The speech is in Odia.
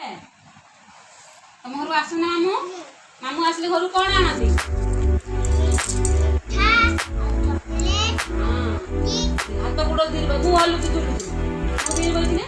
ତମ ଘରକୁ ଆସୁନ ମାମୁଁ ମାମୁଁ ଆସିଲେ ଘରକୁ କଣ ଆଣନ୍ତି? ହାତ ଗୋଡ଼ ଦିବ ମୁଁ ହଲୁଛି ଝୁଲୁଛି ମୁଁ ଦିନ କହିଛି ନା